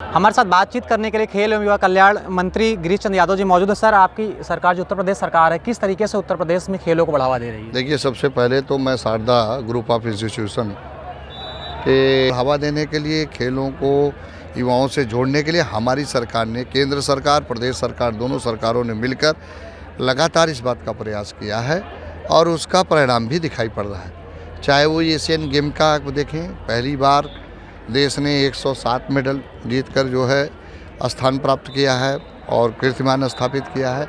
हमारे साथ बातचीत करने के लिए खेल एवं युवा कल्याण मंत्री गिरीश चंद्र यादव जी मौजूद है। सर, आपकी सरकार जो उत्तर प्रदेश सरकार है, किस तरीके से उत्तर प्रदेश में खेलों को बढ़ावा दे रही है? देखिए, सबसे पहले तो मैं शारदा ग्रुप ऑफ इंस्टीट्यूशन के बढ़ावा देने के लिए, खेलों को युवाओं से जोड़ने के लिए हमारी सरकार ने, केंद्र सरकार, प्रदेश सरकार, दोनों सरकारों ने मिलकर लगातार इस बात का प्रयास किया है और उसका परिणाम भी दिखाई पड़ रहा है। चाहे वो एशियन गेम का आप देखें, पहली बार देश ने 107 मेडल जीतकर जो है स्थान प्राप्त किया है और कीर्तिमान स्थापित किया है।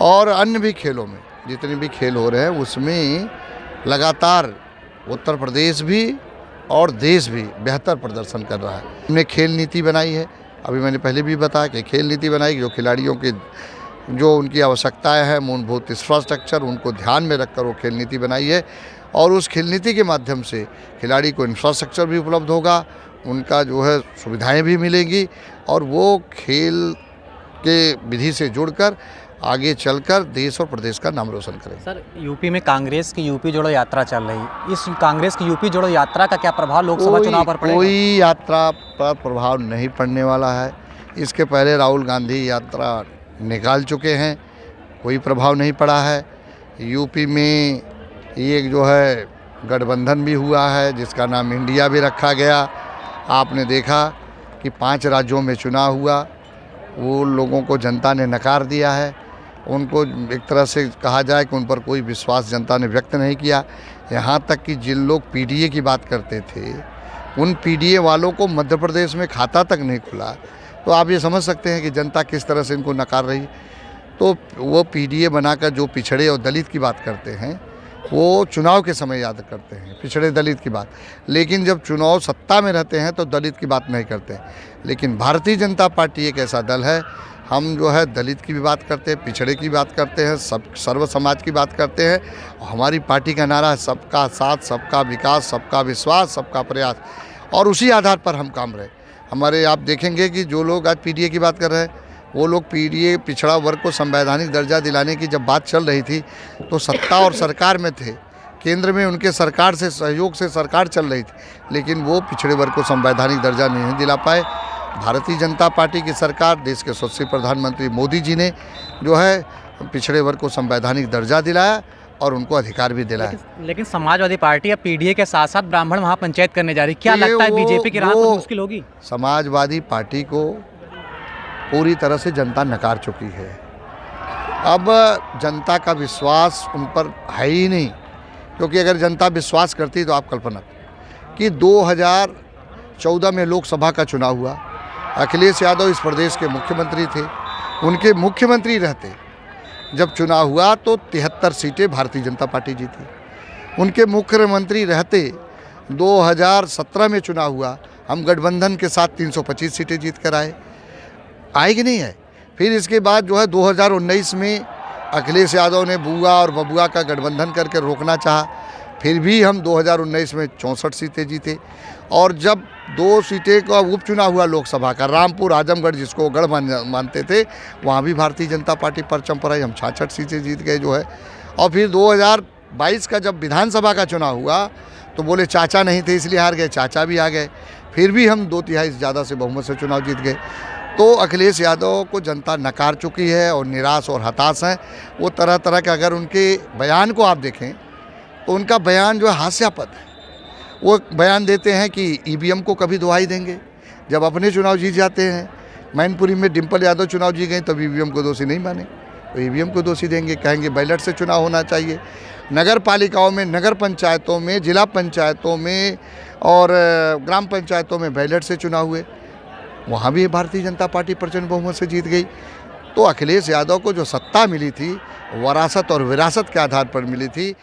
और अन्य भी खेलों में जितने भी खेल हो रहे हैं उसमें लगातार उत्तर प्रदेश भी और देश भी बेहतर प्रदर्शन कर रहा है। हमने खेल नीति बनाई है, अभी मैंने पहले भी बताया कि खेल नीति बनाई, जो खिलाड़ियों के जो उनकी आवश्यकताएं हैं, मूलभूत इंफ्रास्ट्रक्चर, उनको ध्यान में रखकर वो खेल नीति बनाई है। और उस खेल नीति के माध्यम से खिलाड़ी को इंफ्रास्ट्रक्चर भी उपलब्ध होगा, उनका जो है सुविधाएं भी मिलेंगी और वो खेल के विधि से जुड़कर आगे चलकर देश और प्रदेश का नाम रोशन करें। सर, यूपी में कांग्रेस की यूपी जोड़ो यात्रा चल रही है, इस कांग्रेस की यूपी जोड़ो यात्रा का क्या प्रभाव लोकसभा चुनाव पर पड़ेगा? कोई यात्रा पर प्रभाव नहीं पड़ने वाला है। इसके पहले राहुल गांधी यात्रा निकाल चुके हैं, कोई प्रभाव नहीं पड़ा है। यूपी में एक जो है गठबंधन भी हुआ है जिसका नाम इंडिया भी रखा गया। आपने देखा कि 5 राज्यों में चुनाव हुआ, वो लोगों को जनता ने नकार दिया है। उनको एक तरह से कहा जाए कि उन पर कोई विश्वास जनता ने व्यक्त नहीं किया। यहाँ तक कि जिन लोग पीडीए की बात करते थे, उन पीडीए वालों को मध्य प्रदेश में खाता तक नहीं खुला। तो आप ये समझ सकते हैं कि जनता किस तरह से इनको नकार रही। तो वो पीडीए बनाकर जो पिछड़े और दलित की बात करते हैं, वो चुनाव के समय याद करते हैं पिछड़े दलित की बात, लेकिन जब चुनाव सत्ता में रहते हैं तो दलित की बात नहीं करते। लेकिन भारतीय जनता पार्टी एक ऐसा दल है, हम जो है दलित की भी बात करते हैं, पिछड़े की बात करते हैं, सब सर्व समाज की बात करते हैं। हमारी पार्टी का नारा है सबका साथ, सबका विकास, सबका विश्वास, सबका प्रयास, और उसी आधार पर हम काम रहे। हमारे आप देखेंगे कि जो लोग आज पीडीए की बात कर रहे हैं, वो लोग पीडीए पिछड़ा वर्ग को संवैधानिक दर्जा दिलाने की जब बात चल रही थी तो सत्ता और सरकार में थे, केंद्र में उनके सरकार से सहयोग से सरकार चल रही थी, लेकिन वो पिछड़े वर्ग को संवैधानिक दर्जा नहीं दिला पाए। भारतीय जनता पार्टी की सरकार, देश के यशस्वी प्रधानमंत्री मोदी जी ने जो है पिछड़े वर्ग को संवैधानिक दर्जा दिलाया और उनको अधिकार भी दिलाया। लेकिन समाजवादी पार्टी अब पीडीए के साथ साथ ब्राह्मण महापंचायत करने जा रही, क्या लगता है बीजेपी की राह पर मुश्किल होगी? समाजवादी पार्टी को पूरी तरह से जनता नकार चुकी है। अब जनता का विश्वास उन पर है ही नहीं, क्योंकि अगर जनता विश्वास करती तो आप कल्पना कि 2014 में लोकसभा का चुनाव हुआ, अखिलेश यादव इस प्रदेश के मुख्यमंत्री थे। उनके मुख्यमंत्री रहते जब चुनाव हुआ तो 73 सीटें भारतीय जनता पार्टी जीती। उनके मुख्यमंत्री रहते 2017 में चुनाव हुआ, हम गठबंधन के साथ 325 सीटें जीत कर आए कि नहीं है। फिर इसके बाद जो है 2019 में अखिलेश यादव ने बुआ और बबुआ का गठबंधन करके रोकना चाहा, फिर भी हम 2019 में 64 सीटें जीते। और जब 2 सीटें का उपचुनाव हुआ लोकसभा का, रामपुर आजमगढ़ जिसको गढ़ मानते थे, वहाँ भी भारतीय जनता पार्टी परचम पर आई, हम 66 सीटें जीत गए जो है। और फिर 2022 का जब विधानसभा का चुनाव हुआ तो बोले चाचा नहीं थे इसलिए हार गए, चाचा भी आ गए, फिर भी हम 2/3 ज़्यादा से बहुमत से चुनाव जीत गए। तो अखिलेश यादव को जनता नकार चुकी है और निराश और हताश हैं। वो तरह तरह के, अगर उनके बयान को आप देखें तो उनका बयान जो है हास्यास्पद है। वो बयान देते हैं कि ईवीएम को कभी दुहाई देंगे, जब अपने चुनाव जीत जाते हैं। मैनपुरी में डिम्पल यादव चुनाव जीत गई तब ईवीएम को दोषी नहीं माने, तो ईवीएम को दोषी देंगे, कहेंगे बैलेट से चुनाव होना चाहिए। नगर पालिकाओं में, नगर पंचायतों में, जिला पंचायतों में और ग्राम पंचायतों में बैलेट से चुनाव हुए, वहाँ भी भारतीय जनता पार्टी प्रचंड बहुमत से जीत गई। तो अखिलेश यादव को जो सत्ता मिली थी, वरासत और विरासत के आधार पर मिली थी।